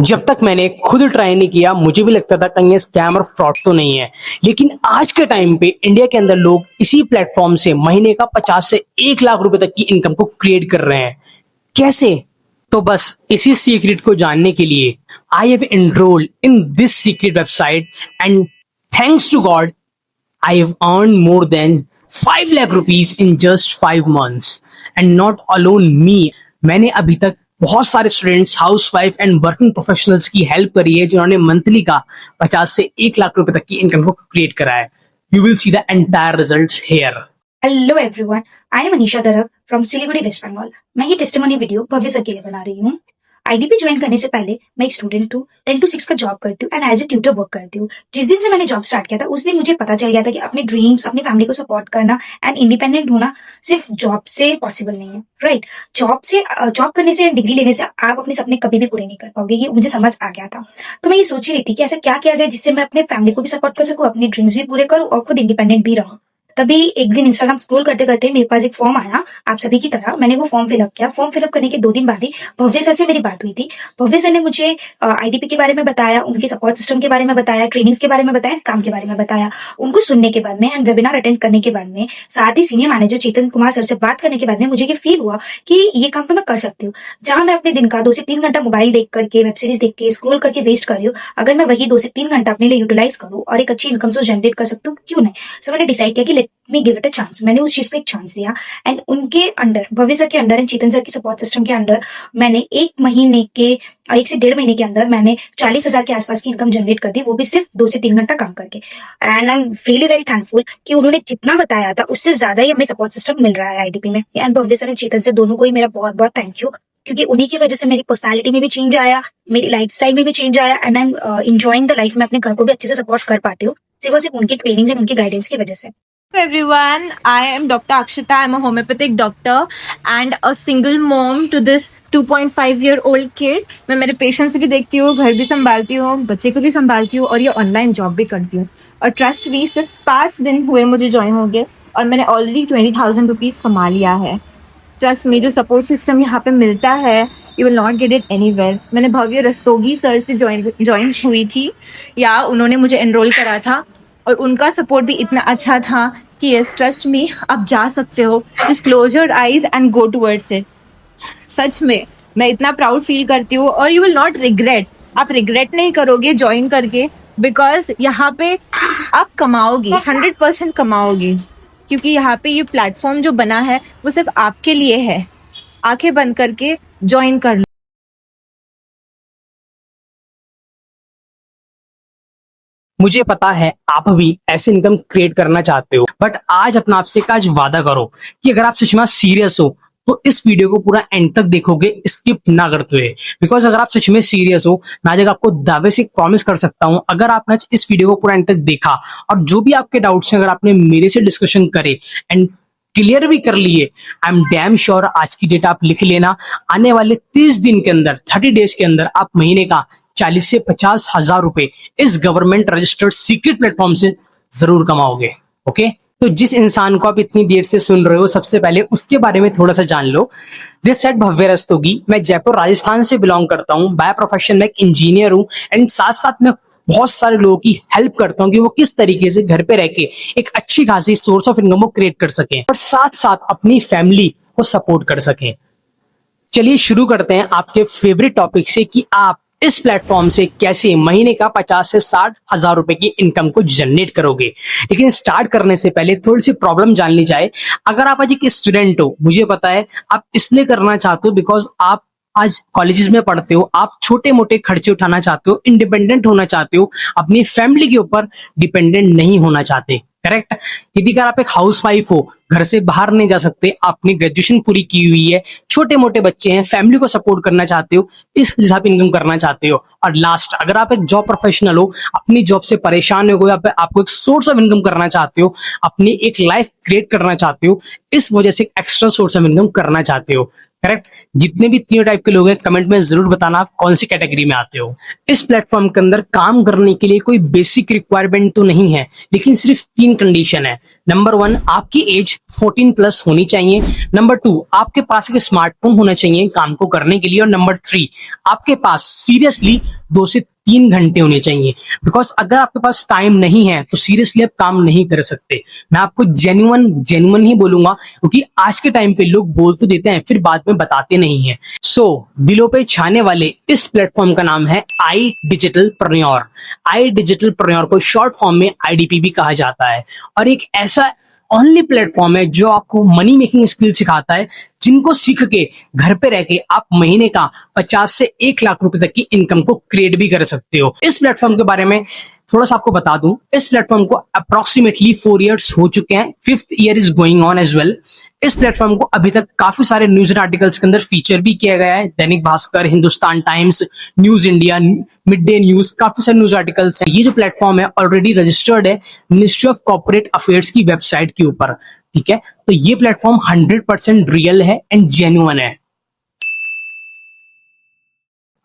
जब तक मैंने खुद ट्राई नहीं किया मुझे भी लगता था कहीं ये स्कैम और फ्रॉड तो नहीं है। लेकिन आज के टाइम पे इंडिया के अंदर लोग इसी प्लेटफॉर्म से महीने का 50 से 1 लाख रुपए तक की इनकम को क्रिएट कर रहे हैं। कैसे? तो बस इसी सीक्रेट को जानने के लिए I have enrolled in this secret website and thanks to God I have earned more than 5 lakh rupees in just 5 months. And not alone me. मैंने अभी तक बहुत सारे students, housewife and working professionals की हेल्प करी है जिन्होंने monthly का 50 से 1 लाख रुपए तक की इनकम को क्रिएट करा है। You will see the entire results here. Hello everyone, I am Anisha दरक फ्रॉम सिलीगुड़ी वेस्ट बंगाल। मैं ये टेस्टिमोनी वीडियो भव्य सर के लिए बना रही हूँ। आईडीपी ज्वाइन करने से पहले मैं एक स्टूडेंट हूँ, 10 to 6 का जॉब करती हूँ and as a tutor work करती हूँ। जिस दिन से मैंने जॉब स्टार्ट किया था उस दिन मुझे पता चल गया था कि अपने ड्रीम्स, अपनी फैमिली को सपोर्ट करना एंड इंडिपेंडेंट होना सिर्फ जॉब से पॉसिबल नहीं है, राइट? जॉब करने से, डिग्री लेने से आप अपने सपने कभी भी पूरे नहीं कर पाओगे, ये मुझे समझ आ गया था। तो मैं ये सोच रही थी कि ऐसा क्या किया जाए जिससे मैं अपने फैमिली को भी सपोर्ट कर सकूँ, अपने ड्रीम्स भी पूरे करूँ और खुद इंडिपेंडेंट भी रहूँ। तभी एक दिन इंस्टाग्राम स्क्रॉल करते करते मेरे पास एक फॉर्म आया, आप सभी की तरह। मैंने वो फॉर्म फिलअप किया। फॉर्म फिलअप करने के 2 दिन बाद ही भव्य सर से मेरी बात हुई थी। भव्य सर ने मुझे आईडीपी के बारे में बताया, उनके सपोर्ट सिस्टम के बारे में बताया, ट्रेनिंग्स के बारे में बताया, काम के बारे में बताया। उनको सुनने के बाद में एंड वेबिनार अटेंड करने के बाद में, साथ ही सीनियर मैनेजर चेतन कुमार सर से बात करने के बाद में मुझे ये फील हुआ कि ये काम तो मैं कर सकती हूँ। जहां मैं अपने दिन का 2 से 3 घंटा मोबाइल देख करके, वेब सीरीज देख के, स्क्रॉल करके वेस्ट कर रही हूँ, अगर मैं वही 2 से 3 घंटा अपने लिए यूटिलाइज करूँ और एक अच्छी इनकम सोर्स जनरेट कर सकती हूँ, क्यों नहीं? सो मैंने डिसाइड किया कि let me give it a chance. मैंने उस चीज को एक चांस दिया एंड उनके अंडर, भव्य सर के अंडर एंड चेतन सर की सपोर्ट सिस्टम के अंडर मैंने 1 से 1.5 महीने के अंदर मैंने 40,000 के आसपास की इनकम जनरेट कर दी, वो भी सिर्फ 2 से 3 घंटा काम करके। And I am really very thankful कि उन्होंने जितना बताया था उससे ज्यादा ही हमें सपोर्ट सिस्टम मिल रहा है आईडीपी में। And Bhavya sir and Chetan sir दोनों को ही मेरा बहुत बहुत थैंक यू, क्योंकि उन्हीं की वजह से मेरी पर्सनैलिटी में भी चेंज आया, मेरी लाइफस्टाइल में भी चेंज आया and I am enjoying the life. मैं अपने घर को भी अच्छे से सपोर्ट कर पाती हूँ सिर्फ उनकी ट्रेनिंग एंड उनकी गाइडेंस की वजह से। Hello everyone, I am Dr. Akshita. I'm a homeopathic doctor and a single mom to this 2.5-year-old kid. मैं मेरे पेशेंट्स भी देखती हूँ, घर भी संभालती हूँ, बच्चे को भी संभालती हूँ और ये ऑनलाइन जॉब भी करती हूँ। और ट्रस्ट मी, सिर्फ 5 दिन हुए मुझे ज्वाइन हो गए और मैंने ऑलरेडी 20,000 रुपीज़ कमा लिया है। ट्रस्ट मी, जो सपोर्ट सिस्टम यहाँ पे मिलता है, you will not get it anywhere. मैंने भव्य रस्तोगी सर से ज्वाइन हुई थी, या उन्होंने मुझे एनरोल करा था और उनका सपोर्ट भी इतना अच्छा था कि यस, ट्रस्ट मी, आप जा सकते हो। Just close your eyes and go towards it. सच में मैं इतना प्राउड फील करती हूँ और यू विल नॉट रिग्रेट। आप रिग्रेट नहीं करोगे ज्वाइन करके, बिकॉज यहाँ पे आप कमाओगे, 100% कमाओगे, क्योंकि यहाँ पे ये प्लेटफॉर्म जो बना है वो सिर्फ आपके लिए है। आंखें बंद करके ज्वाइन कर लो। मुझे पता है आप भी ऐसे इनकम क्रिएट करना चाहते हो, बट आज अपना आपसे का आज वादा करो कि अगर आप सच में सीरियस हो तो इस वीडियो को पूरा एंड तक देखोगे, स्किप ना करते हुए। बिकॉज अगर आप सच में सीरियस हो, मैं आज आपको दावे से प्रॉमिस कर सकता हूं, अगर आपने इस वीडियो को पूरा एंड तक देखा और जो भी आपके डाउट्स हैं अगर आपने मेरे से डिस्कशन करे एंड क्लियर भी कर लिए, आई एम डैम श्योर, आज की डेट आप लिख लेना, आने वाले 30 दिन के अंदर, 30 डेज के अंदर आप महीने का 40 से 50,000 रुपए इस गवर्नमेंट रजिस्टर्ड सीक्रेट प्लेटफॉर्म से जरूर कमाओगे। ओके, तो जिस इंसान को आप इतनी देर से सुन रहे हो, सबसे पहले उसके बारे में थोड़ा सा जान लो। दिस सेट भव्य रस्तोगी। मैं जयपुर राजस्थान से बिलोंग करता हूँ। बाय प्रोफेशन में एक इंजीनियर हूँ एंड साथ साथ में बहुत सारे लोगों की हेल्प करता हूँ कि वो किस तरीके से घर पे रह के एक अच्छी खासी सोर्स ऑफ इनकम को क्रिएट कर सकें और साथ साथ अपनी फैमिली को सपोर्ट कर सकें। चलिए शुरू करते हैं आपके फेवरेट टॉपिक से कि आप इस प्लेटफॉर्म से कैसे महीने का 50 से 60,000 रुपए की इनकम को जनरेट करोगे। लेकिन स्टार्ट करने से पहले थोड़ी सी प्रॉब्लम जान ली जाए। अगर आप आज एक स्टूडेंट हो, मुझे पता है आप इसलिए करना चाहते हो बिकॉज आप आज कॉलेजेस में पढ़ते हो, आप छोटे मोटे खर्चे उठाना चाहते हो, इंडिपेंडेंट होना चाहते हो, अपनी फैमिली के ऊपर डिपेंडेंट नहीं होना चाहते। करेक्ट? यदि अगर आप एक हाउसवाइफ हो, घर से बाहर नहीं जा सकते, आपने ग्रेजुएशन पूरी की हुई है, छोटे मोटे बच्चे हैं, फैमिली को सपोर्ट करना चाहते हो, इस हिसाब इनकम करना चाहते हो, और लास्ट अगर आप एक जॉब प्रोफेशनल हो, अपनी जॉब से परेशान हो गए, आपको एक सोर्स ऑफ इनकम करना चाहते हो, अपनी एक लाइफ क्रिएट करना चाहते हो, इस वजह से एक्स्ट्रा सोर्स ऑफ इनकम करना चाहते हो। करेक्ट? जितने भी 3 टाइप के लोग हैं, कमेंट में जरूर बताना आप कौन सी कैटेगरी में आते हो। इस प्लेटफॉर्म के अंदर काम करने के लिए कोई बेसिक रिक्वायरमेंट तो नहीं है, लेकिन सिर्फ 3 कंडीशन है। नंबर 1, आपकी एज 14 प्लस होनी चाहिए। नंबर 2, आपके पास एक स्मार्टफोन होना चाहिए काम को करने के लिए। और नंबर 3, आपके पास सीरियसली 2 से 3 घंटे होने चाहिए। बिकॉज अगर आपके पास टाइम नहीं है तो सीरियसली आप काम नहीं कर सकते। मैं आपको जेन्युइन ही बोलूंगा, क्योंकि आज के टाइम पे लोग बोल तो देते हैं फिर बाद में बताते नहीं है। सो दिलों पे छाने वाले इस प्लेटफॉर्म का नाम है आई डिजिटल प्रन्योर। आई डिजिटल प्रन्योर को शॉर्ट फॉर्म में आईडीपी भी कहा जाता है, और एक ऐसा ओनली प्लेटफॉर्म है जो आपको मनी मेकिंग स्किल सिखाता है, जिनको सीख के घर पे रह के आप महीने का 50 से 1 लाख रुपए तक की इनकम को क्रिएट भी कर सकते हो। इस प्लेटफॉर्म के बारे में थोड़ा सा आपको बता दूं, इस प्लेटफॉर्म को अप्रोक्सीमेटली 4 इयर्स हो चुके हैं, 5th year is going on as well. इस प्लेटफॉर्म को अभी तक काफी सारे न्यूज एंड आर्टिकल्स के अंदर फीचर भी किया गया है। Dainik Bhaskar, Hindustan times, news India, mid day news, काफी सारे न्यूज आर्टिकल्स हैं। ये जो प्लेटफॉर्म है ऑलरेडी रजिस्टर्ड है मिनिस्ट्री ऑफ कॉर्पोरेट अफेयर्स की वेबसाइट के ऊपर, ठीक है। तो ये प्लेटफॉर्म 100% रियल है एंड जेन्युइन है।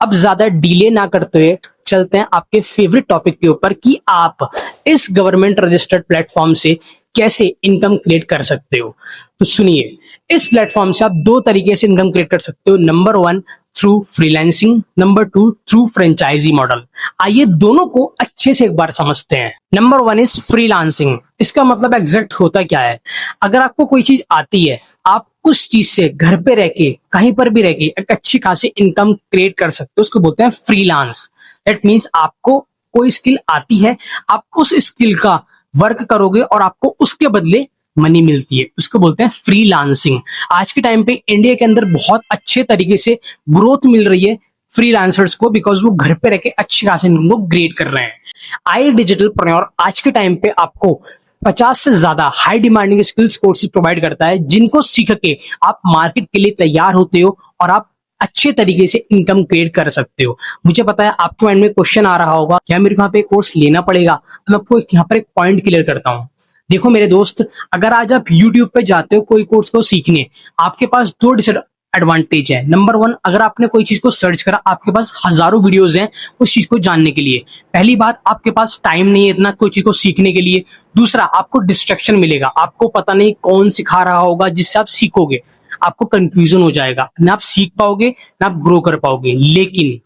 अब ज्यादा डिले ना करते हुए चलते हैं आपके फेवरेट टॉपिक के ऊपर कि आप इस गवर्नमेंट रजिस्टर्ड प्लेटफॉर्म से कैसे इनकम क्रिएट कर सकते हो। तो सुनिए, इस प्लेटफॉर्म से आप 2 तरीके से इनकम क्रिएट कर सकते हो। Number 1, through freelancing. Number 2, through franchise model. आइए दोनों को अच्छे से एक बार समझते हैं। Number 1 is freelancing. इसका मतलब एग्जैक्ट होता क्या है? अगर आपको कोई चीज आती है, आप उस चीज से घर पे रह के, कहीं पर भी रह के एक अच्छी खासी इनकम क्रिएट कर सकते हो। उसको बोलते हैं फ्रीलांस। दैट मीन्स आपको कोई स्किल आती है, आप उस स्किल का वर्क करोगे और आपको उसके बदले मनी मिलती है, उसको बोलते हैं फ्रीलांसिंग। आज के टाइम पे इंडिया के अंदर बहुत अच्छे तरीके से ग्रोथ मिल रही है फ्रीलांसर्स को, बिकॉज वो घर पे रह के अच्छी खासी इनकम को क्रिएट कर रहे हैं। आई डिजिटल प्रन्योर आज के टाइम पे आपको 50 से ज्यादा high demanding skills courses provide करता है, जिनको सीख के आप मार्केट के लिए तैयार होते हो और आप अच्छे तरीके से इनकम क्रिएट कर सकते हो। मुझे पता है आपके माइंड में क्वेश्चन आ रहा होगा, क्या मेरे को यहाँ पे कोर्स लेना पड़ेगा? मैं आपको यहाँ पर एक पॉइंट क्लियर करता हूँ। देखो मेरे दोस्त, अगर आज आप YouTube पे जाते हो कोई कोर्स को सीखने, आपके पास 2 एडवांटेज है। नंबर 1, अगर आपने कोई चीज को सर्च करा, आपके पास हजारों वीडियोस हैं उस चीज को जानने के लिए। पहली बात, आपके पास टाइम नहीं है इतना कोई चीज को सीखने के लिए। दूसरा, आपको डिस्ट्रैक्शन मिलेगा, आपको पता नहीं कौन सिखा रहा होगा, जिससे आप सीखोगे आपको कंफ्यूजन हो जाएगा, ना आप सीख पाओगे ना आप ग्रो कर पाओगे। लेकिन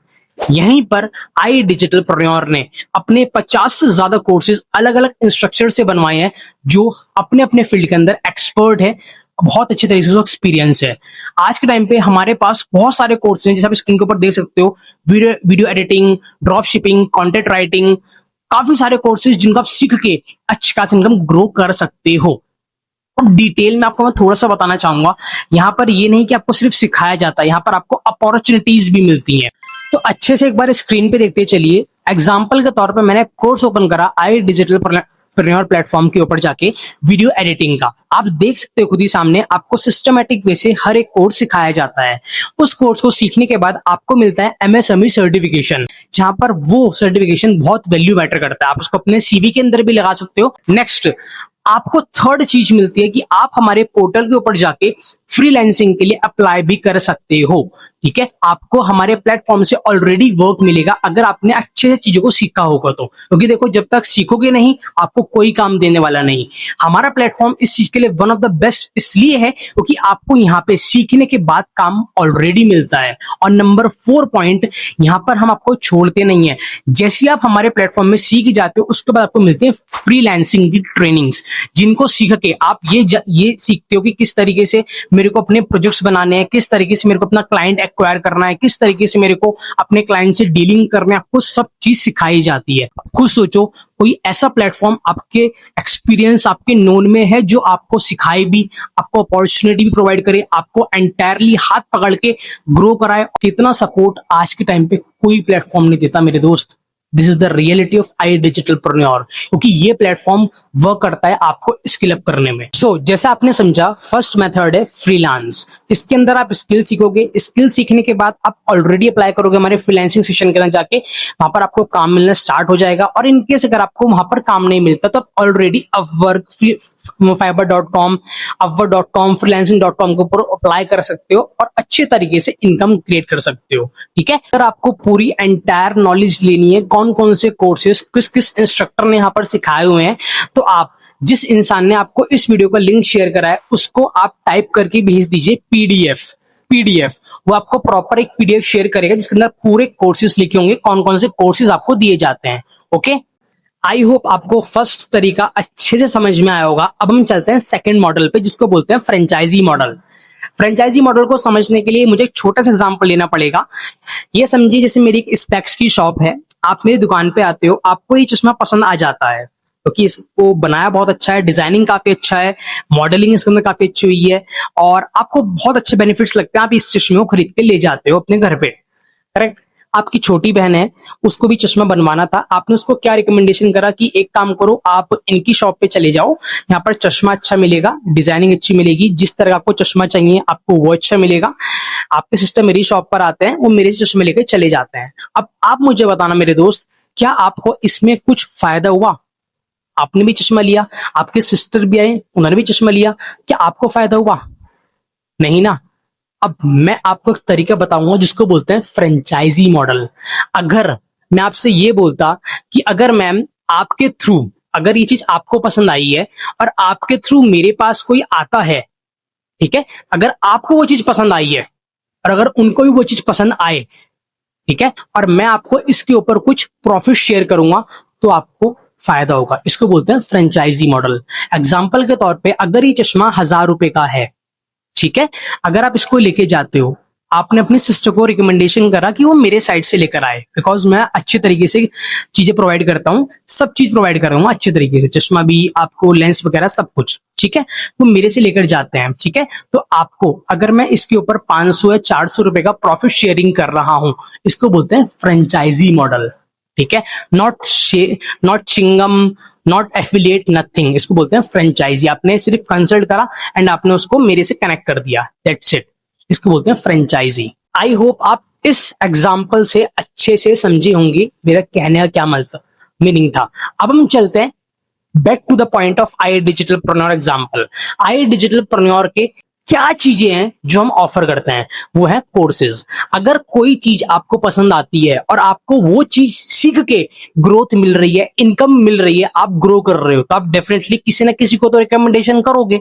यहीं पर आई डिजिटल प्रन्योर ने अपने 50 से ज्यादा कोर्सेज अलग अलग इंस्ट्रक्टर से बनवाए हैं, जो अपने अपने फील्ड के अंदर एक्सपर्ट है, बहुत अच्छे तरीके से एक्सपीरियंस है। आज के टाइम पे हमारे पास बहुत सारे कोर्स हैं, जैसे आप स्क्रीन के ऊपर देख सकते हो, video editing, drop shipping, content writing, काफी सारे कोर्सेज जिनको आप सीख के अच्छी खासी इनकम ग्रो कर सकते हो। अब डिटेल में आपको मैं थोड़ा सा बताना चाहूंगा, यहाँ पर ये नहीं कि आपको सिर्फ सिखाया जाता है, यहाँ पर आपको अपॉर्चुनिटीज भी मिलती हैं। तो अच्छे से एक बार स्क्रीन पे देखते चलिए। एग्जाम्पल के तौर पे मैंने कोर्स ओपन करा आई डिजिटल प्रन्योर प्लेटफॉर्म के ऊपर जाके, वीडियो एडिटिंग का। आप देख सकते हो खुद ही सामने, आपको सिस्टमेटिक वे से हर एक कोर्स सिखाया जाता है। उस कोर्स को सीखने के बाद आपको मिलता है एमएसएमई सर्टिफिकेशन, जहां पर वो सर्टिफिकेशन बहुत वैल्यू मैटर करता है। आप उसको अपने सीवी के अंदर भी लगा सकते हो। नेक्स्ट, आपको थर्ड चीज मिलती है कि आप हमारे पोर्टल के ऊपर जाके फ्रीलांसिंग के लिए अप्लाई भी कर सकते हो। ठीक है, आपको हमारे प्लेटफॉर्म से ऑलरेडी वर्क मिलेगा अगर आपने अच्छे से चीजों को सीखा होगा तो। क्योंकि देखो, जब तक सीखोगे नहीं आपको कोई काम देने वाला नहीं। हमारा प्लेटफॉर्म इस चीज के लिए वन ऑफ द बेस्ट इसलिए है क्योंकि आपको यहाँ पे सीखने के बाद काम ऑलरेडी मिलता है। और नंबर 4 पॉइंट, यहाँ पर हम आपको छोड़ते नहीं है। जैसे आप हमारे प्लेटफॉर्म में सीख जाते हो, उसके बाद आपको मिलते हैं फ्रीलांसिंग की ट्रेनिंग्स, जिनको सीख के आप ये सीखते हो कि किस तरीके से मेरे को अपने प्रोजेक्ट्स बनाने हैं, किस तरीके से मेरे को अपना क्लाइंट एक्वायर करना है, किस तरीके से मेरे को अपने क्लाइंट से डीलिंग करना है। आपको सब चीज सिखाई जाती है। खुद सोचो, कोई ऐसा प्लेटफॉर्म आपके एक्सपीरियंस, आपके नोन में है जो आपको सिखाए भी, आपको अपॉर्चुनिटी भी प्रोवाइड करे, आपको एंटायरली हाथ पकड़ के ग्रो कराए। कितना सपोर्ट आज के टाइम पे कोई प्लेटफॉर्म नहीं देता मेरे दोस्त। This is the reality of I digitalpreneur, क्योंकि ये प्लेटफॉर्म वर्क करता है आपको स्किल अप करने में। जैसा आपने समझा, फर्स्ट मेथड है फ्रीलांस। इसके अंदर आप स्किल सीखोगे, स्किल सीखने के बाद आप ऑलरेडी अप्लाई करोगे हमारे फ्रीलांसिंग सेशन के अंदर जाके, वहां पर आपको काम मिलना स्टार्ट हो जाएगा। और इनकेस अगर आपको वहां पर काम नहीं मिलता तो आप already Upwork, fiverr.com, upwork.com, freelancing.com के ऊपर अप्लाई कर सकते हो और अच्छे तरीके से इनकम क्रिएट कर सकते हो। ठीक है, अगर आपको पूरी एंटायर नॉलेज लेनी है, कौन कौन से कोर्सेज किस किस इंस्ट्रक्टर ने यहाँ पर सिखाए हुए हैं, तो आप जिस इंसान ने आपको इस वीडियो का लिंक शेयर करा है उसको आप टाइप करके भेज दीजिए पीडीएफ। वो आपको प्रॉपर एक पीडीएफ शेयर करेगा जिसके अंदर पूरे कोर्सेज लिखे होंगे, कौन कौन से कोर्सेज आपको दिए जाते हैं। ओके, आई होप आपको फर्स्ट तरीका अच्छे से समझ में आया होगा। अब हम चलते हैं सेकंड मॉडल पे जिसको बोलते हैं फ्रेंचाइजी मॉडल। फ्रेंचाइजी मॉडल को समझने के लिए मुझे एक छोटा सा एग्जांपल लेना पड़ेगा। ये समझिए जैसे मेरी एक स्पेक्स की शॉप है, आप मेरी दुकान पे आते हो, आपको ये चश्मा पसंद आ जाता है क्योंकि इसको बनाया बहुत अच्छा है, डिजाइनिंग काफी अच्छा है, मॉडलिंग इसके अंदर काफी अच्छी हुई है और आपको बहुत अच्छे बेनिफिट्स लगते हैं। आप इस चश्मे को खरीद के ले जाते हो अपने घर पे, करेक्ट। आपकी छोटी बहन है, उसको भी चश्मा बनवाना था, आपने उसको क्या रिकमेंडेशन करा कि एक काम करो, आप इनकी शॉप पे चले जाओ, यहाँ पर चश्मा अच्छा मिलेगा, डिजाइनिंग अच्छी मिलेगी, जिस तरह का आपको चश्मा चाहिए आपको वो अच्छा मिलेगा। आपके सिस्टर मेरी शॉप पर आते हैं, वो मेरे से चश्मे लेकर चले जाते हैं। अब आप मुझे बताना मेरे दोस्त, क्या आपको इसमें कुछ फायदा हुआ? आपने भी चश्मा लिया, आपके सिस्टर भी आए, उन्होंने भी चश्मा लिया, क्या आपको फायदा हुआ? नहीं ना। अब मैं आपको एक तरीका बताऊंगा जिसको बोलते हैं फ्रेंचाइजी मॉडल। अगर मैं आपसे ये बोलता कि अगर मैम आपके थ्रू, अगर ये चीज आपको पसंद आई है और आपके थ्रू मेरे पास कोई आता है, ठीक है, अगर आपको वो चीज पसंद आई है और अगर उनको भी वो चीज पसंद आए, ठीक है, और मैं आपको इसके ऊपर कुछ प्रॉफिट शेयर करूंगा तो आपको फायदा होगा। इसको बोलते हैं फ्रेंचाइजी मॉडल। एग्जाम्पल के तौर पे अगर ये चश्मा 1000 रुपए का है, ठीक है, अगर आप इसको लेके जाते हो, आपने अपनी सिस्टर को रिकमेंडेशन करा कि वो मेरे साइड से लेकर आए, बिकॉज मैं अच्छे तरीके से चीजें प्रोवाइड करता हूँ, सब चीज प्रोवाइड कर रहा हूँ अच्छे तरीके से, चश्मा भी, आपको लेंस वगैरह सब कुछ, ठीक है, वो मेरे से लेकर जाते हैं, ठीक है। तो आपको अगर मैं इसके ऊपर 500 या 400 रुपए का प्रॉफिट शेयरिंग कर रहा हूं, इसको बोलते हैं फ्रेंचाइजी मॉडल, ठीक है। Not chewing gum, not affiliate, nothing, इसको बोलते हैं फ्रेंचाइजी। आपने सिर्फ कंसल्ट करा एंड आपने उसको मेरे से कनेक्ट कर दिया, दैट्स इट, इसको बोलते हैं फ्रेंचाइजी। आई होप आप इस एग्जाम्पल से अच्छे से समझे होंगे मेरा कहने का क्या मतलब मीनिंग था। अब हम चलते हैं back to the point of I digitalpreneur example. I digitalpreneur के क्या चीजें हैं जो हम ऑफर करते हैं, वो है कोर्सेज। अगर कोई चीज आपको पसंद आती है और आपको वो चीज सीख के ग्रोथ मिल रही है, इनकम मिल रही है, आप ग्रो कर रहे हो, तो आप डेफिनेटली किसी ना किसी को तो रिकमेंडेशन करोगे,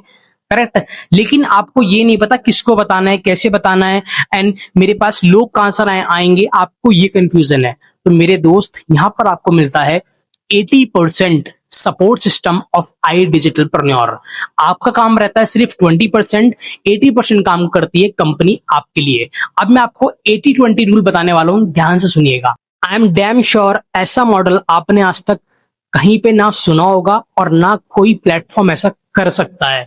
करेक्ट। लेकिन आपको ये नहीं पता किसको बताना है, कैसे बताना है, एंड मेरे पास लोग कहां से आएंगे, आपको ये कंफ्यूजन है। तो मेरे दोस्त, यहां पर आपको मिलता है 80% सपोर्ट सिस्टम ऑफ आई डिजिटलप्रेन्योर। आपका काम रहता है सिर्फ 20%, 80% काम करती है कंपनी आपके लिए। अब मैं आपको 80-20 रूल बताने वाला हूं, ध्यान से सुनिएगा। आई एम डैम श्योर ऐसा मॉडल आपने आज तक कहीं पे ना सुना होगा और ना कोई प्लेटफॉर्म ऐसा कर सकता है।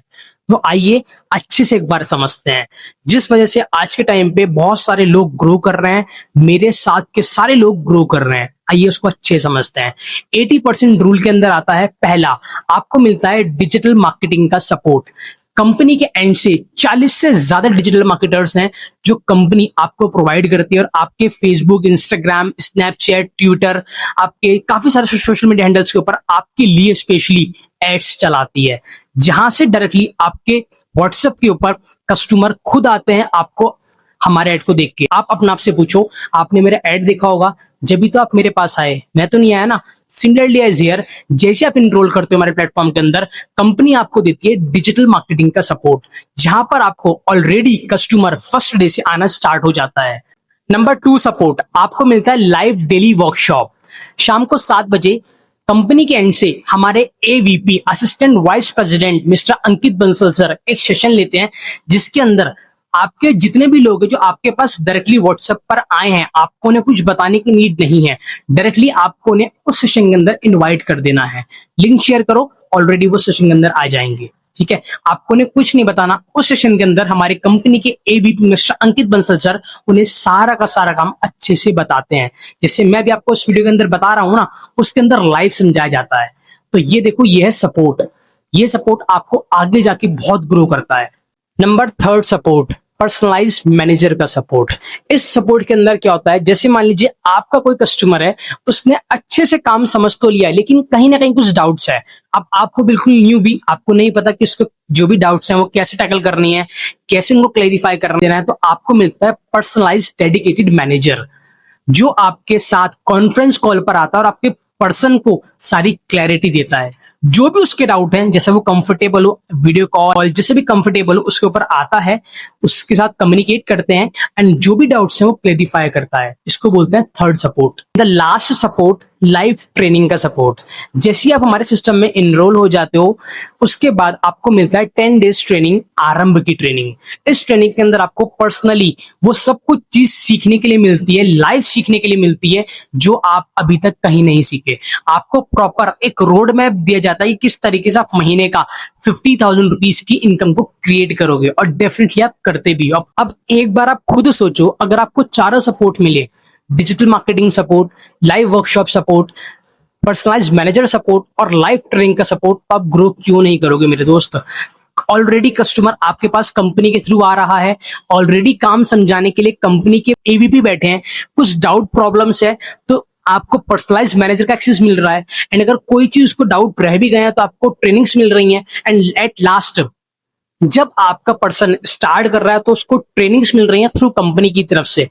तो आइए अच्छे से एक बार समझते हैं, जिस वजह से आज के टाइम पे बहुत सारे लोग ग्रो कर रहे हैं, मेरे साथ के सारे लोग ग्रो कर रहे हैं। आइए उसको अच्छे से समझते हैं। 80% रूल के अंदर आता है, पहला, आपको मिलता है डिजिटल मार्केटिंग का सपोर्ट। कंपनी के एंड से 40 से ज्यादा डिजिटल मार्केटर्स हैं जो कंपनी आपको प्रोवाइड करती है और आपके फेसबुक, इंस्टाग्राम, स्नैपचैट, ट्विटर, आपके काफी सारे सोशल मीडिया हैंडल्स के ऊपर आपके लिए स्पेशली एड्स चलाती है, जहां से डायरेक्टली आपके व्हाट्सएप के ऊपर कस्टमर खुद आते हैं आपको हमारे ऐड को देख के। आप अपने आप से पूछो, आपने मेरा ऐड देखा होगा, जब भी तो आप मेरे पास आए, मैं तो नहीं आया ना। सिमिलरली एज हियर, जैसे आप इनरोल करते हो हमारे प्लेटफॉर्म के अंदर, कंपनी आपको देती है डिजिटल मार्केटिंग का सपोर्ट, जहां पर आपको ऑलरेडी कस्टमर फर्स्ट डे से आना स्टार्ट हो जाता है। नंबर 2 सपोर्ट, आपको मिलता है लाइव डेली वर्कशॉप। शाम को 7 बजे कंपनी के एंड से हमारे AVP, assistant vice president mister Ankit Bansal sir एक सेशन लेते हैं, जिसके अंदर आपके जितने भी लोग हैं जो आपके पास डायरेक्टली व्हाट्सएप पर आए हैं, आपको उन्हें कुछ बताने की नीड नहीं है, डायरेक्टली आपको उन्हें उस सेशन के अंदर इनवाइट कर देना है। लिंक शेयर करो, ऑलरेडी वो सेशन के अंदर आ जाएंगे, ठीक है। आपको उन्हें कुछ नहीं बताना, उस सेशन के अंदर हमारे कंपनी के AVP mister Ankit Bansal sir उन्हें सारा का सारा काम अच्छे से बताते हैं, जैसे मैं भी आपको इस वीडियो के अंदर बता रहा हूं ना, उसके अंदर लाइव समझाया जाता है। तो ये देखो, ये है सपोर्ट। ये सपोर्ट आपको आगे जाके बहुत ग्रो करता है। नंबर 3 सपोर्ट, पर्सनलाइज्ड मैनेजर का सपोर्ट। इस सपोर्ट के अंदर क्या होता है, जैसे मान लीजिए आपका कोई कस्टमर है, उसने अच्छे से काम समझ तो लिया है, लेकिन कहीं ना कहीं कुछ डाउट्स है। अब आपको बिल्कुल न्यू भी, आपको नहीं पता कि उसको जो भी डाउट्स हैं वो कैसे टैकल करनी है, कैसे उनको क्लैरिफाई करना देना है, तो आपको मिलता है पर्सनलाइज्ड डेडिकेटेड मैनेजर, जो आपके साथ कॉन्फ्रेंस कॉल पर आता है और आपके पर्सन को सारी क्लैरिटी देता है। जो भी उसके डाउट हैं, जैसे वो कंफर्टेबल हो, वीडियो कॉल जैसे भी कंफर्टेबल हो उसके ऊपर आता है, उसके साथ कम्युनिकेट करते हैं एंड जो भी डाउट्स हैं वो क्लेरिफाई करता है। इसको बोलते हैं third support. The last support, live training का सपोर्ट। जैसे ही आप हमारे सिस्टम में इनरोल हो जाते हो उसके बाद आपको मिलता है 10 डेज ट्रेनिंग, आरंभ की ट्रेनिंग। इस ट्रेनिंग के अंदर आपको पर्सनली वो सब कुछ चीज सीखने के लिए मिलती है, लाइव सीखने के लिए मिलती है, जो आप अभी तक कहीं नहीं सीखे। आपको प्रॉपर एक रोड मैप दिया जाता है कि किस तरीके से आप महीने का 50,000 रुपीज की इनकम को क्रिएट करोगे, और डेफिनेटली आप करते भी हो। अब एक बार आप खुद सोचो, अगर आपको चारों सपोर्ट मिले, digital marketing support, live workshop support, personalised manager support और लाइव ट्रेनिंग का सपोर्ट, तो आप ग्रो क्यों नहीं करोगे मेरे दोस्त। ऑलरेडी कस्टमर आपके पास कंपनी के थ्रू आ रहा है, ऑलरेडी काम समझाने के लिए कंपनी के एवीपी बैठे हैं, कुछ डाउट प्रॉब्लम्स है तो आपको पर्सनलाइज्ड मैनेजर का एक्सेस मिल रहा है, एंड अगर कोई चीज को डाउट रह भी गया तो आपको ट्रेनिंग्स मिल रही हैं, एंड एट लास्ट जब आपका पर्सन स्टार्ट कर रहा है तो उसको ट्रेनिंग्स मिल रही हैं थ्रू कंपनी की तरफ से।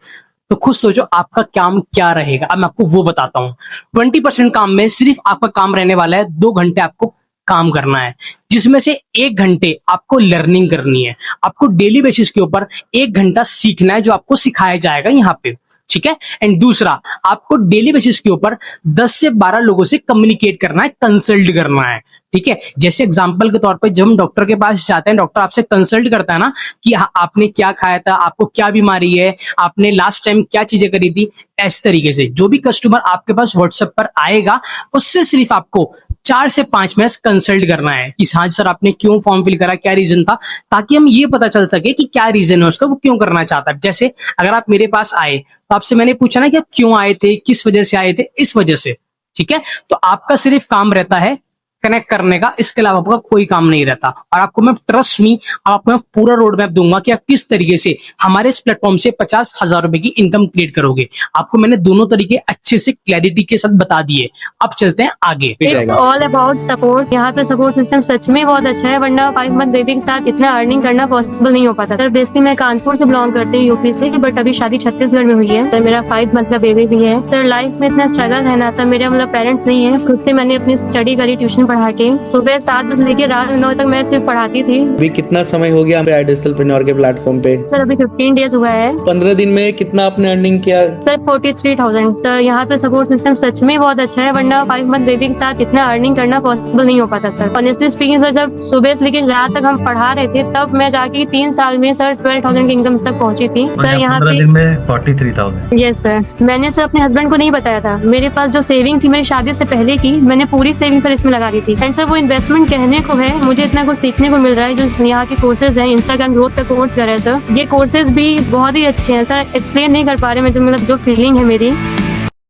तो खुद सोचो आपका काम क्या रहेगा। अब मैं आपको वो बताता हूँ। 20% काम में सिर्फ आपका काम रहने वाला है 2 घंटे आपको काम करना है, जिसमें से 1 घंटे आपको लर्निंग करनी है। आपको डेली बेसिस के ऊपर 1 घंटा सीखना है जो आपको सिखाया जाएगा यहाँ पे, ठीक है। एंड दूसरा, आपको डेली बेसिस के ऊपर 10 से 12 लोगों से कम्युनिकेट करना है, कंसल्ट करना है, ठीक है। जैसे एग्जांपल के तौर पे जब हम डॉक्टर के पास जाते हैं, डॉक्टर आपसे कंसल्ट करता है ना कि आपने क्या खाया था, आपको क्या बीमारी है, आपने लास्ट टाइम क्या चीजें करी थी। इस तरीके से जो भी कस्टमर आपके पास व्हाट्सएप पर आएगा उससे सिर्फ आपको 4 से 5 मिनट कंसल्ट करना है कि हाँ सर आपने क्यों फॉर्म फिल करा, क्या रीजन था, ताकि हम ये पता चल सके कि क्या रीजन है उसका, वो क्यों करना चाहता है। जैसे अगर आप मेरे पास आए तो आपसे मैंने पूछा ना कि आप क्यों आए थे, किस वजह से आए थे, इस वजह से, ठीक है। तो आपका सिर्फ काम रहता है कनेक्ट करने का, इसके अलावा आपका कोई काम नहीं रहता। और आपको मैं ट्रस्ट मी, आपको मैं पूरा रोड मैप दूंगा कि आप किस तरीके से हमारे इस प्लेटफॉर्म से 50,000 रुपए की इनकम क्रिएट करोगे। आपको मैंने दोनों तरीके अच्छे से क्लैरिटी के साथ बता दिए। अब चलते हैं आगे। It's all about support. यहाँ पे सपोर्ट सिस्टम सच में बहुत अच्छा है, वरना 5 मंथ बेबी के साथ इतना अर्निंग करना पॉसिबल नहीं हो पाता। सर बेसिकली मैं कानपुर से बिलोंग करती हूँ, यूपी से, बट अभी शादी छत्तीसगढ़ में हुई है। सर मेरा 5 मंथ का बेबी भी है। सर लाइफ में इतना स्ट्रगल है ना सर, मेरे मतलब पेरेंट्स नहीं है, खुद से मैंने अपनी स्टडी करी ट्यूशन पढ़ा के। सुबह 7 बजे लेके रात 9 तक मैं सिर्फ पढ़ाती थी। अभी कितना समय हो गया हमारे डिजिटलप्रेन्योर के प्लेटफॉर्म पे? सर अभी 15 डेज हुआ है। 15 दिन में कितना आपने अर्निंग किया? सर 43,000। सर यहाँ पे सपोर्ट सिस्टम सच में बहुत अच्छा है, वरना 5 मंथ बेबी के साथ इतना अर्निंग करना पॉसिबल नहीं हो पाता सर। ऑनेस्टली स्पीकिंग सर, जब सुबह से लेकर रात तक हम पढ़ा रहे थे तब मैं जाके 3 साल में सर 12,000 की इनकम तक पहुंची थी। सर यहाँ पे दिन में 43,000। Yes sir. मैंने सर अपने हस्बैंड को नहीं बताया था, मेरे पास जो सेविंग थी मेरी शादी से पहले की, मैंने पूरी सेविंग सर इसमें लगा दी थी। एंड सर वो इन्वेस्टमेंट कहने को है, मुझे इतना कुछ सीखने को मिल रहा है। जो यहाँ के कोर्सेज हैं, इंस्टाग्राम ग्रोथ का कोर्स कर रहे हैं सर, ये कोर्सेज भी बहुत ही अच्छे हैं सर। एक्सप्लेन नहीं कर पा रहे मैं, तो मतलब जो फीलिंग है मेरी।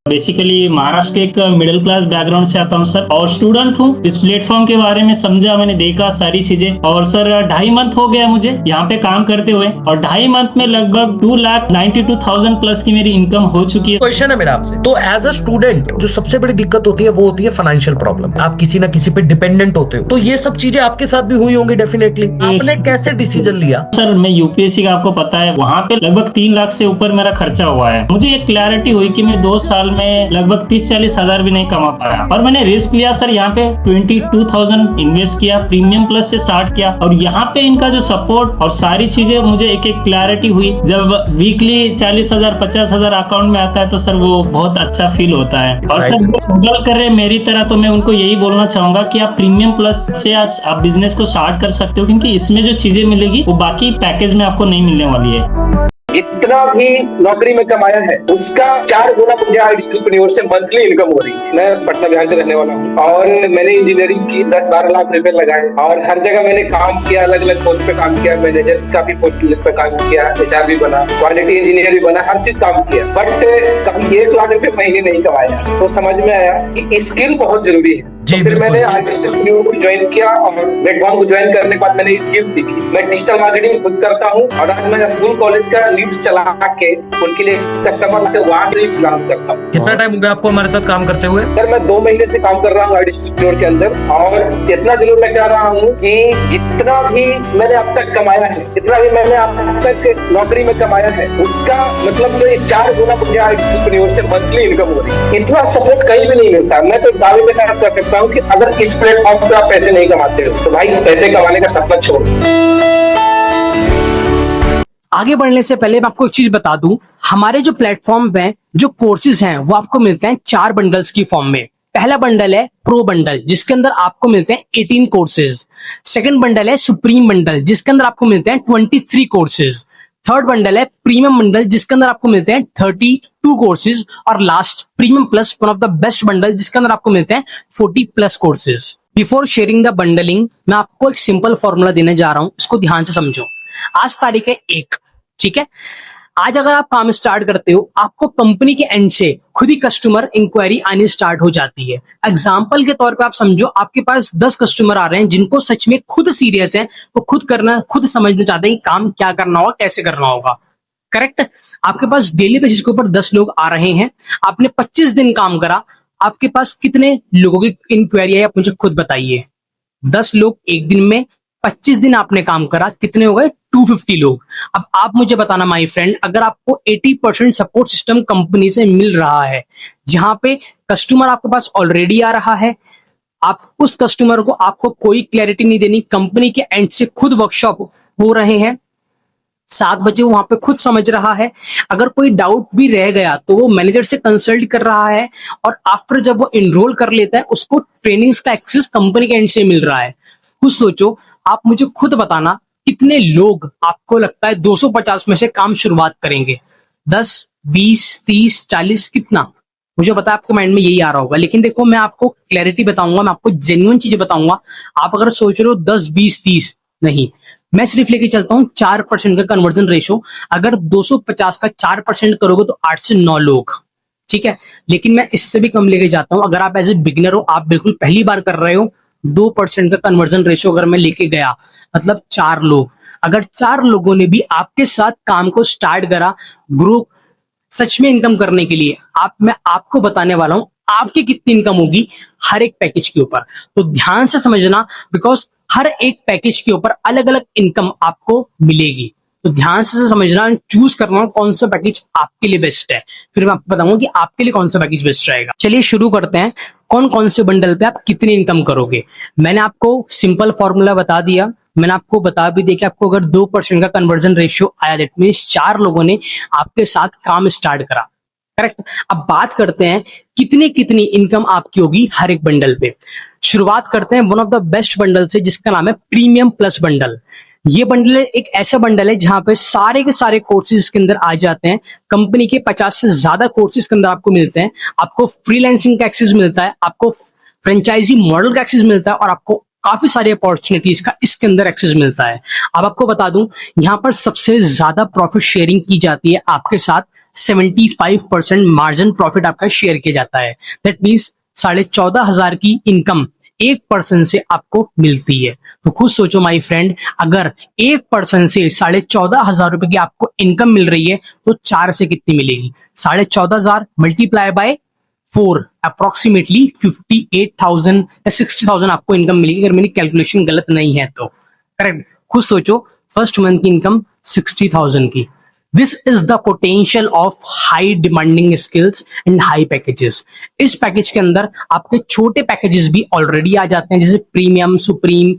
बेसिकली महाराष्ट्र के एक मिडिल क्लास बैकग्राउंड से आता हूँ सर, और स्टूडेंट हूँ। इस प्लेटफॉर्म के बारे में समझा, मैंने देखा सारी चीजें, और सर 2.5 मंथ हो गया मुझे यहाँ पे काम करते हुए, और 2.5 मंथ में लगभग 2,92,000 प्लस की मेरी इनकम हो चुकी है। क्वेश्चन है मेरा आपसे, तो एज अ स्टूडेंट जो सबसे बड़ी दिक्कत होती है वो होती है फाइनेंशियल प्रॉब्लम। आप किसी ना किसी पे डिपेंडेंट होते हो, तो ये सब चीजें आपके साथ भी हुई होंगी डेफिनेटली। आपने कैसे डिसीजन लिया? सर मैं यूपीएससी का, आपको पता है, वहाँ पे लगभग 3 लाख से ऊपर मेरा खर्चा हुआ है। मुझे एक क्लैरिटी हुई कि मैं 2 साल में लगभग 30-40 हजार भी नहीं कमा पाया, और मैंने रिस्क लिया सर। यहाँ पे 22,000 इन्वेस्ट किया, प्रीमियम प्लस से स्टार्ट किया, और यहाँ पे इनका जो सपोर्ट और सारी चीजें, मुझे एक क्लैरिटी हुई। जब वीकली 40,000 50,000 अकाउंट में आता है तो सर वो बहुत अच्छा फील होता है। और सर गूगल कर रहे मेरी तरह, तो मैं उनको यही बोलना चाहूंगा कि आप प्रीमियम प्लस से आज आप बिजनेस को स्टार्ट कर सकते हो, क्योंकि इसमें जो चीजें मिलेगी वो बाकी पैकेज में आपको नहीं मिलने वाली है। जितना भी नौकरी में कमाया है उसका 4 गुना मुझे एंटरप्रेन्योर से मंथली इनकम हो रही है। मैं पटना बिहार से रहने वाला हूँ, और मैंने इंजीनियरिंग की, 10-12 लाख रुपए लगाए, और हर जगह मैंने काम किया, अलग अलग पोस्ट पे काम किया, मैनेजर का भी पोस्ट पे काम किया, HR भी बना, क्वालिटी इंजीनियर भी बना, हर चीज काम किया, बट कभी 1 लाख रुपए महीने नहीं कमाया। तो समझ में आया कि स्किल बहुत जरूरी है। तो फिर मैंने एंटरप्रेन्योर को ज्वाइन किया, और प्लेटफॉर्म को ज्वाइन करने के बाद मैंने स्किल सीखी। मैं डिजिटल मार्केटिंग खुद करता हूँ, और आज मैं स्कूल कॉलेज का लीड चला के उनके लिए कस्टमर से वहां से काम करता हूँ। कितना टाइम हो गया आपको हमारे साथ काम करते हुए? सर मैं 2 महीने से काम कर रहा हूँ एंटरप्रेन्योर के अंदर, और इतना जरूर मैं कह रहा हूँ कि जितना भी मैंने अब तक कमाया है, जितना भी मैंने अब तक नौकरी में कमाया है, उसका मतलब 4 गुना मुझे एंटरप्रेन्योर से मंथली इनकम हो रही है। इतना सपोर्ट कहीं भी नहीं मिलता। मैं तो दावे के साथ कर सकता रहा हूँ कि अगर इस प्लेटफॉर्म पे आप पैसे नहीं कमाते हो तो भाई पैसे कमाने का सपना छोड़। आगे बढ़ने से पहले मैं आपको एक चीज बता दूं, हमारे जो प्लेटफॉर्म पे जो कोर्सेज हैं वो आपको मिलते हैं 4 बंडल्स की फॉर्म में। पहला बंडल है प्रो बंडल जिसके अंदर आपको मिलते हैं 18 कोर्सेज। सेकंड बंडल है सुप्रीम बंडल जिसके अंदर आपको मिलते हैं 23 कोर्सेज। थर्ड बंडल है प्रीमियम बंडल जिसके अंदर आपको मिलते हैं 32 कोर्सेज। और last premium plus one of the best bundle जिसके अंदर आपको मिलते हैं 40+ courses. Before sharing the bundling मैं आपको एक सिंपल फॉर्मूला देने जा रहा हूं, इसको ध्यान से समझो। आज तारीख है 1, ठीक है। आज अगर आप काम स्टार्ट करते हो आपको कंपनी के एंड से खुद ही कस्टमर इंक्वायरी आनी स्टार्ट हो जाती है। एग्जांपल के तौर पे आप समझो आपके पास 10 कस्टमर आ रहे हैं जिनको सच में खुद सीरियस है, वो खुद समझना चाहते हैं कि काम क्या करना होगा, कैसे करना होगा। करेक्ट। आपके पास डेली बेसिस के ऊपर 10 लोग आ रहे हैं, आपने 25 दिन काम करा, आपके पास कितने लोगों की इंक्वायरी है आप मुझे खुद बताइए। 10 लोग एक दिन में, 25 दिन आपने काम करा, कितने हो गए? 250 लोग। अब आप मुझे बताना माय फ्रेंड, अगर आपको 80% सपोर्ट सिस्टम कंपनी से मिल रहा है जहां पे कस्टमर आपके पास ऑलरेडी आ रहा है, आप उस कस्टमर को आपको कोई क्लैरिटी नहीं देनी, कंपनी के एंड से खुद वर्कशॉप हो रहे हैं, 7 बजे वहां पे खुद समझ रहा है, अगर कोई डाउट भी रह गया तो वो मैनेजर से कंसल्ट कर रहा है, और आफ्टर जब वो एनरोल कर लेता है उसको ट्रेनिंग्स का एक्सेस कंपनी के एंड से मिल रहा है। खुद सोचो, आप मुझे खुद बताना कितने लोग आपको लगता है 250 में से काम शुरुआत करेंगे? 10, 20, 30, 40, कितना? मुझे पता है आपके माइंड में यही आ रहा होगा, लेकिन देखो मैं आपको क्लैरिटी बताऊंगा, मैं आपको जेन्युइन चीजें बताऊंगा। आप अगर सोच रहे हो 10, 20, 30, नहीं, मैं सिर्फ लेके चलता हूं 4% का कन्वर्जन रेशो। अगर 250 का 4% करोगे तो 8 से 9 लोग, ठीक है। लेकिन मैं इससे भी कम लेके जाता हूं, अगर आप एज ए बिगिनर हो, आप बिल्कुल पहली बार कर रहे हो, 2% का कन्वर्जन रेशियो अगर मैं लेके गया मतलब 4 लोग, अगर 4 लोगों ने भी आपके साथ काम को स्टार्ट करा ग्रो सच में इनकम करने के लिए, मैं आपको बताने वाला हूं आपकी कितनी इनकम होगी हर एक पैकेज के ऊपर। तो ध्यान से समझना, बिकॉज हर एक पैकेज के ऊपर अलग अलग इनकम आपको मिलेगी। तो ध्यान से समझना, चूज करना कौन सा पैकेज आपके लिए बेस्ट है, फिर मैं आपको बताऊंगा कि आपके लिए कौन सा पैकेज बेस्ट रहेगा। चलिए शुरू करते हैं, कौन कौन से बंडल पे आप कितनी इनकम करोगे। मैंने आपको सिंपल फॉर्मूला बता दिया, मैंने आपको बता भी दिया कि आपको अगर 2% का कन्वर्जन रेशियो आया, दैट मींस 4 लोगों ने आपके साथ काम स्टार्ट करा। करेक्ट। अब बात करते हैं कितनी इनकम आपकी होगी हर एक बंडल पे। शुरुआत करते हैं one of the best bundle से जिसका नाम है प्रीमियम प्लस बंडल। ये बंडल एक ऐसा बंडल है जहां पे सारे के सारे कोर्सेज के अंदर आ जाते हैं। कंपनी के 50 से ज्यादा कोर्सेज के अंदर आपको मिलते हैं, आपको फ्रीलांसिंग का एक्सेस मिलता है, आपको फ्रेंचाइजी मॉडल का एक्सेस मिलता है, और आपको काफी सारी अपॉर्चुनिटीज का इसके अंदर एक्सेस मिलता है। अब आपको बता दूं, यहाँ पर सबसे ज्यादा प्रॉफिट शेयरिंग की जाती है आपके साथ। 75% मार्जिन प्रॉफिट आपका शेयर किया जाता है। दैट मीन्स 14,500 की इनकम 1% से आपको मिलती है। तो खुद सोचो माय फ्रेंड, अगर 1% से 14,500 रुपए की आपको इनकम मिल रही है तो 4 से कितनी मिलेगी? 14,500 मल्टीप्लाई बाय 4, अप्रोक्सीमेटली 58,000 या 60,000 आपको इनकम मिलेगी, अगर मेरी कैलकुलेशन गलत नहीं है तो। करेक्ट। खुद सोचो, फर्स्ट मंथ की इनकम 60,000 की। This is the potential of high demanding skills and high packages. इस पैकेज के अंदर आपके छोटे पैकेजेस भी ऑलरेडी आ जाते हैं, जैसे प्रीमियम, सुप्रीम,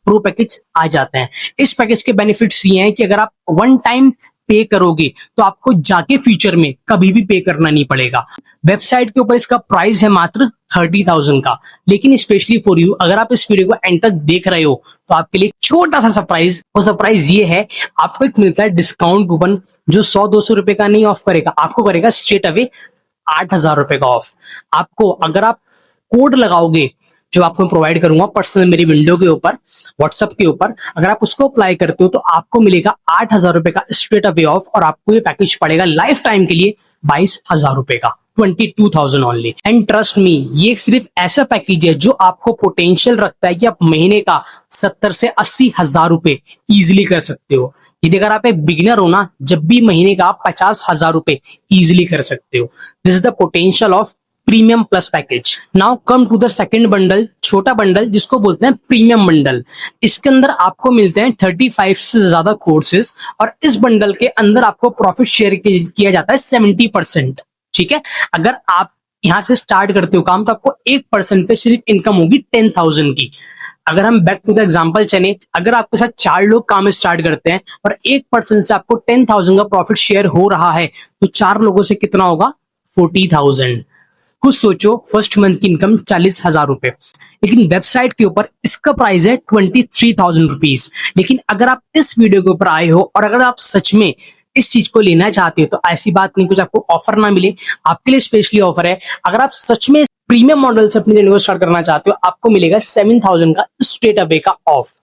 प्रो पैकेज आ जाते हैं। इस पैकेज के बेनिफिट्स ये हैं कि अगर आप वन टाइम पे करोगे तो आपको जाके फ्यूचर में कभी भी पे करना नहीं पड़ेगा। वेबसाइट के ऊपर इसका प्राइस है मात्र 30,000 का, लेकिन स्पेशली फॉर यू, अगर आप इस वीडियो को एंड तक देख रहे हो तो आपके लिए छोटा सा सरप्राइज, वो सरप्राइज ये है, आपको एक मिलता है डिस्काउंट कूपन जो 100-200 रुपए का नहीं ऑफ करेगा, आपको करेगा स्ट्रेट अवे 8,000 रुपए का ऑफ। आपको अगर आप कोड लगाओगे जो आपको प्रोवाइड करूंगा पर्सनल मेरी विंडो के ऊपर, व्हाट्सएप के ऊपर, अगर आप उसको अप्लाई करते हो तो आपको मिलेगा 8,000 रुपए का स्ट्रेट अवे ऑफ, और आपको ये पैकेज पड़ेगा लाइफ टाइम के लिए 22,000 रुपए का, 22,000 ओनली। एंड ट्रस्ट मी, ये सिर्फ ऐसा पैकेज है जो आपको पोटेंशियल रखता है कि आप महीने का 70 से 80,000 रुपए इजिली कर सकते हो। यदि अगर आप एक बिगिनर हो ना, जब भी महीने का आप 50,000 रुपए इजिली कर सकते हो। This is the potential of premium plus package. Now come to the second bundle, छोटा बंडल जिसको बोलते हैं प्रीमियम बंडल। इसके अंदर आपको मिलते हैं 35 से ज्यादा कोर्सेज, और इस बंडल के अंदर आपको प्रॉफिट शेयर किया जाता है 70%। ठीक है। अगर आप यहाँ से स्टार्ट करते हो काम तो आपको 1% पे सिर्फ इनकम होगी 10,000 की। अगर हम बैक टू द एग्जांपल चले, अगर आपके साथ 4 लोग काम स्टार्ट करते हैं और 1% से आपको 10,000 का प्रॉफिट शेयर हो रहा है तो 4 लोगों से कितना होगा? 40,000। कुछ सोचो, फर्स्ट मंथ की इनकम 40,000 रुपए, लेकिन वेबसाइट के ऊपर इसका प्राइस है 23,000 रुपीज। लेकिन अगर आप इस वीडियो के ऊपर आए हो और अगर आप सच में इस चीज को लेना चाहते हो तो ऐसी बात नहीं कुछ आपको ऑफर ना मिले, आपके लिए स्पेशली ऑफर है। अगर आप सच में प्रीमियम मॉडल से अपनी चैनल को स्टार्ट करना चाहते हो, आपको मिलेगा 7,000 का स्ट्रेट अवे का ऑफ।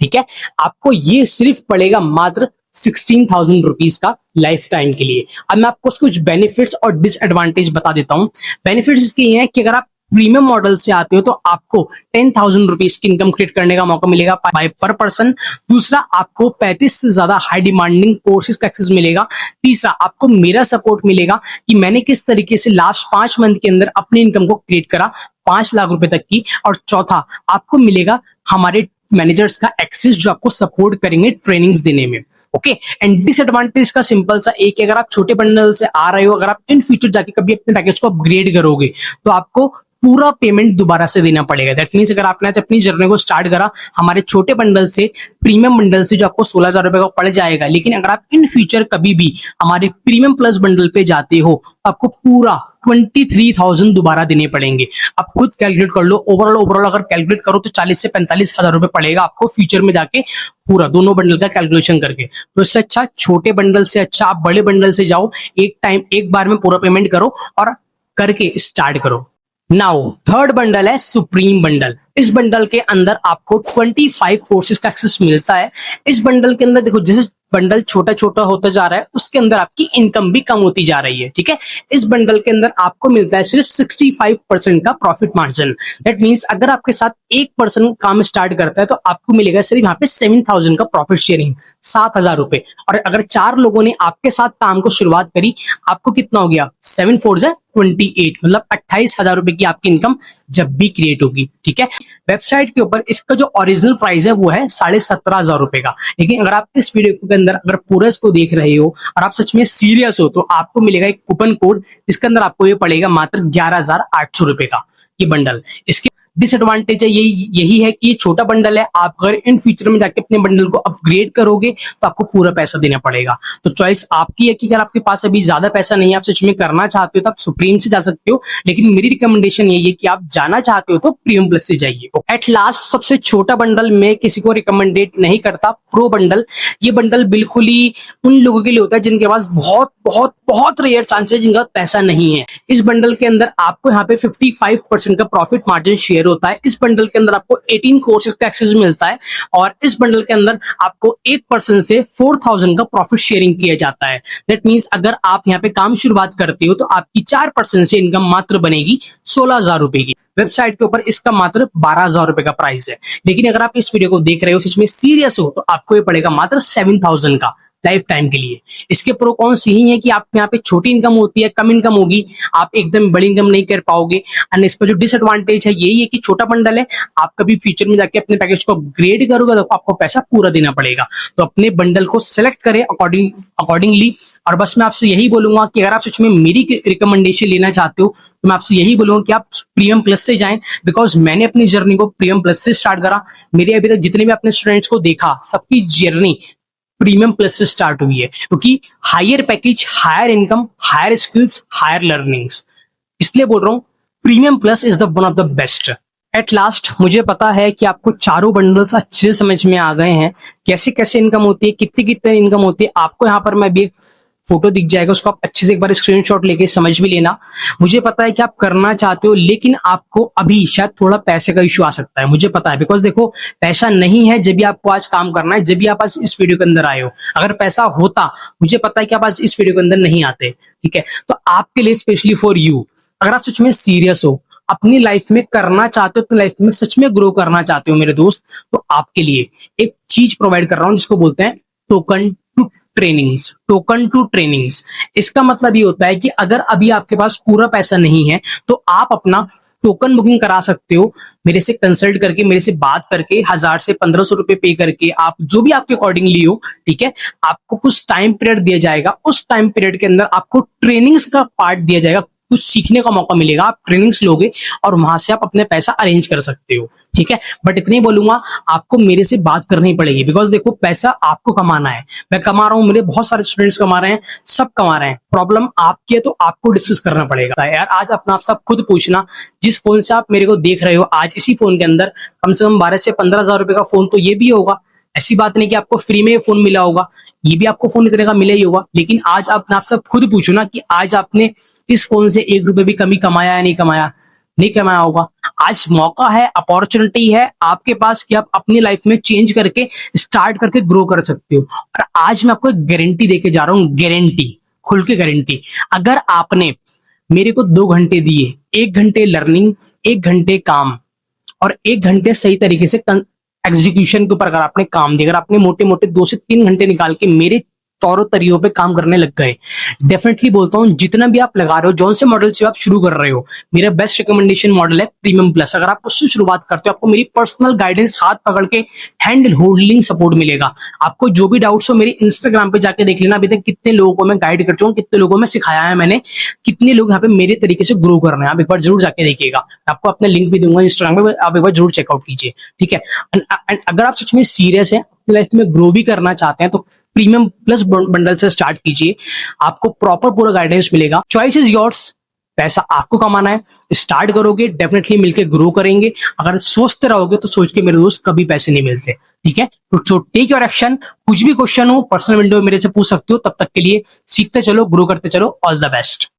ठीक है, आपको ये सिर्फ पड़ेगा मात्र 16,000 रुपीज का लाइफ टाइम के लिए। अब मैं आपको कुछ बेनिफिट्स और डिसएडवांटेज बता देता हूं। बेनिफिट्स इसके ये हैं कि अगर आप प्रीमियम मॉडल से आते हो तो आपको 10,000 रुपीज की इनकम क्रिएट करने का मौका मिलेगा पर पर्सन। दूसरा, आपको 35 से ज्यादा हाई डिमांडिंग कोर्सेज का एक्सेस मिलेगा। तीसरा, आपको मेरा सपोर्ट मिलेगा कि मैंने किस तरीके से लास्ट 5 मंथ के अंदर अपनी इनकम को क्रिएट करा 5 लाख रुपए तक की। और चौथा, आपको मिलेगा हमारे मैनेजर्स का एक्सेस जो आपको सपोर्ट करेंगे ट्रेनिंग्स देने में। ओके, एंड डिसएडवांटेज का सिंपल सा एक है, अगर आप छोटे बंडल से आ रहे हो, अगर आप इन फ्यूचर जाके कभी अपने पैकेज को अपग्रेड करोगे तो आपको पूरा पेमेंट दोबारा से देना पड़ेगा। दैट मीन्स अगर आपने आज अपनी जर्नी को स्टार्ट करा हमारे छोटे बंडल से, प्रीमियम बंडल से, जो आपको 16,000 रुपए का पड़ जाएगा, लेकिन अगर आप इन फ्यूचर कभी भी हमारे प्रीमियम प्लस बंडल पे जाते हो तो आपको पूरा 23,000 दोबारा देने पड़ेंगे। आप खुद कैलकुलेट कर लो, ओवरऑल अगर कैलकुलेट करो तो 40 से 45,000 रुपए पड़ेगा आपको फ्यूचर में जाके, पूरा दोनों बंडल का कैलकुलेशन करके। तो इससे अच्छा छोटे बंडल से अच्छा आप बड़े बंडल से जाओ, एक बार में पूरा पेमेंट करो और करके स्टार्ट करो। नाउ थर्ड बंडल है सुप्रीम बंडल। इस बंडल के अंदर आपको 25 कोर्सेज का एक्सेस मिलता है। इस बंडल के अंदर देखो, जैसे बंडल छोटा छोटा होता जा रहा है उसके अंदर आपकी इनकम भी कम होती जा रही है। ठीक है, इस बंडल के अंदर आपको मिलता है सिर्फ 65% का प्रॉफिट मार्जिन। दैट मींस अगर आपके साथ 1% काम स्टार्ट करता है तो आपको मिलेगा सिर्फ यहाँ पे 7,000 का प्रॉफिट शेयरिंग, 7,000 रुपए। और अगर 4 लोगों ने आपके साथ काम को शुरुआत करी, आपको कितना हो गया? 7 4 28, मतलब 28,000 रुपए की आपकी इनकम जब भी क्रिएट होगी। ठीक है, वेबसाइट के ऊपर इसका जो ओरिजिनल प्राइस है वो है 17,500 रुपए का। लेकिन अगर आप इस वीडियो के अंदर अगर पूरा इसको देख रहे हो और आप सच में सीरियस हो तो आपको मिलेगा एक कूपन कोड, जिसके अंदर आपको ये पड़ेगा मात्र 11,800 रुपए का ये बंडल। इसके डिसएडवांटेज है यही है कि ये छोटा बंडल है। आप अगर इन फ्यूचर में जाके अपने बंडल को अपग्रेड करोगे तो आपको पूरा पैसा देना पड़ेगा। तो चॉइस आपकी है कि अगर आपके पास अभी ज्यादा पैसा नहीं है, आप सच में करना चाहते हो तो आप सुप्रीम से जा सकते हो, लेकिन मेरी रिकमेंडेशन यही है कि आप जाना चाहते हो तो प्रीमियम प्लस से जाइए। एट लास्ट, सबसे छोटा बंडल मैं किसी को रिकमेंडेट नहीं करता, प्रो बंडल। ये बंडल बिल्कुल ही उन लोगों के लिए होता है जिनके पास बहुत बहुत बहुत रेयर चांसेस, जिनका पैसा नहीं है। इस बंडल के अंदर आपको यहाँ पे 55% का प्रॉफिट मार्जिन शेयर होता है। इस बंडल के अंदर आपको 18 कोर्सेज का एक्सेस मिलता है और इस बंडल के अंदर आपको 1% से 4,000 का प्रॉफिट शेयरिंग किया जाता है। दैट मींस अगर आप यहाँ पे काम शुरुआत करते हो तो आपकी 4% से इनकम मात्र बनेगी 16,000 रुपए की। वेबसाइट के ऊपर इसका मात्र 12,000 रुपए का प्राइस है। लेकिन अगर आप इस वीडियो को देख रहे हो, सच में सीरियस हो, तो आपको ये पड़ेगा मात्र 7,000 का लाइफ टाइम के लिए। इसके प्रो कॉन्स यही है कि आप यहाँ पे छोटी इनकम होती है, कम इनकम होगी, आप एकदम बड़ी इनकम नहीं कर पाओगे। एंड इसका जो डिसएडवांटेज है यही है कि छोटा बंडल है, आप कभी फ्यूचर में जाके अपने पैकेज को अपग्रेड करोगे तो आपको पैसा पूरा देना पड़ेगा। तो अपने बंडल को सिलेक्ट करें अकॉर्डिंगली। और बस मैं आपसे यही बोलूंगा कि अगर आप सच में मेरी रिकमेंडेशन लेना चाहते हो तो मैं आपसे यही बोलूंगा कि आप प्रीमियम प्लस से जाएं, बिकॉज मैंने अपनी जर्नी को प्रीमियम प्लस से स्टार्ट करा। मेरे अभी तक जितने भी अपने स्टूडेंट्स को देखा, सबकी जर्नी प्रीमियम प्लस से स्टार्ट हुई है, क्योंकि higher package, higher income, higher skills, higher learnings, इसलिए बोल रहा हूं premium plus is the one of the best. At last, मुझे पता है कि आपको चारों बंडल्स अच्छे से समझ में आ गए हैं, कैसे कैसे इनकम होती है, कितनी कितनी इनकम होती है। आपको यहाँ पर मैं भी फोटो दिख जाएगा, उसको आप अच्छे से एक बार स्क्रीनशॉट लेके समझ भी लेना। मुझे पता है कि आप करना चाहते हो, लेकिन आपको अभी शायद थोड़ा पैसे का इश्यू आ सकता है, मुझे पता है। बिकॉज देखो, पैसा नहीं है जब भी आपको आज काम करना है, जब भी आप आज इस वीडियो के अंदर आए हो। अगर पैसा होता, मुझे पता है कि आप आज इस वीडियो के अंदर नहीं आते। ठीक है, तो आपके लिए स्पेशली फॉर यू, अगर आप सच में सीरियस हो, अपनी लाइफ में करना चाहते हो, अपनी लाइफ में सच में ग्रो करना चाहते हो मेरे दोस्त, तो आपके लिए एक चीज प्रोवाइड कर रहा हूं जिसको बोलते हैं टोकन टू ट्रेनिंग्स। इसका मतलब ये होता है कि अगर अभी आपके पास पूरा पैसा नहीं है तो आप अपना टोकन बुकिंग करा सकते हो मेरे से कंसल्ट करके, मेरे से बात करके, 1,000 से 1,500 रुपए पे करके, आप जो भी आपके अकॉर्डिंगली हो। ठीक है, आपको कुछ टाइम पीरियड दिया जाएगा, उस टाइम पीरियड के अंदर आपको ट्रेनिंग्स का पार्ट दिया जाएगा, कुछ सीखने का मौका मिलेगा, आप ट्रेनिंग्स लोगे और वहां से आप अपने पैसा अरेंज कर सकते हो, ठीक है। बट इतने ही बोलूंगा, आपको मेरे से बात करनी पड़ेगी, बिकॉज देखो पैसा आपको कमाना है, मैं कमा रहा हूँ, मेरे बहुत सारे स्टूडेंट्स कमा रहे हैं, सब कमा रहे हैं, प्रॉब्लम आपकी है तो आपको डिस्कस करना पड़ेगा यार। आज अपना आप सब खुद पूछना, जिस फोन से आप मेरे को देख रहे हो, आज इसी फोन के अंदर कम से कम 12 से 15 हजार रुपए का फोन तो ये भी होगा। ऐसी बात नहीं कि आपको फ्री में फोन मिला होगा, ये भी आपको फोन इतने का मिला ही होगा। लेकिन आज आप सब खुद पूछो ना कि आज आपने इस फोन से 1 रुपए भी कमी कमाया या नहीं कमाया, नहीं कमाया होगा। आज मौका है, अपॉर्चुनिटी है आपके पास कि आप अपनी लाइफ में चेंज करके स्टार्ट करके ग्रो कर सकते हो। और आज मैं आपको एक गारंटी देके जा रहा हूँ, गारंटी, खुल के गारंटी। अगर आपने मेरे को 2 घंटे दिए, 1 घंटे लर्निंग, 1 घंटे काम और 1 घंटे सही तरीके से एग्जीक्यूशन के ऊपर अगर आपने काम दिया, अगर आपने मोटे मोटे 2 से 3 घंटे निकाल के मेरे तौर तरीकों पे काम करने लग गए, डेफिनेटली बोलता हूँ जितना भी आप लगा रहे हो, जौन से मॉडल से आप शुरू कर रहे हो, मेरा बेस्ट रिकमेंडेशन मॉडल है प्रीमियम प्लस। अगर आप उससे शुरुआत करते हो, आपको मेरी पर्सनल गाइडेंस, हाथ पकड़ के हैंड होल्डिंग सपोर्ट मिलेगा। आपको जो भी डाउट्स हो मेरे इंस्टाग्राम पे जाके देख लेना, अभी तक कितने लोगों को मैं गाइड कर चुका हूँ, कितने लोगों में सिखाया है मैंने, कितने लोग यहाँ पे मेरे तरीके से ग्रो कर रहे हैं। आप एक बार जरूर जाके देखिएगा, आपको अपना लिंक भी दूंगा इंस्टाग्राम पे, आप एक बार जरूर चेकआउट कीजिए, ठीक है। अगर आप सच में सीरियस है, अपनी लाइफ में ग्रो भी करना चाहते हैं, तो प्रीमियम प्लस बंडल से स्टार्ट कीजिए, आपको प्रॉपर पूरा गाइडेंस मिलेगा। चॉइस इज योर्स, पैसा आपको कमाना है, स्टार्ट करोगे डेफिनेटली मिलके ग्रो करेंगे। अगर सोचते रहोगे तो सोच के मेरे दोस्त कभी पैसे नहीं मिलते, ठीक है। तो टेक योर एक्शन। कुछ भी क्वेश्चन हो पर्सनल विंडो में मेरे से पूछ सकते हो। तब तक के लिए सीखते चलो, ग्रो करते चलो। All the best.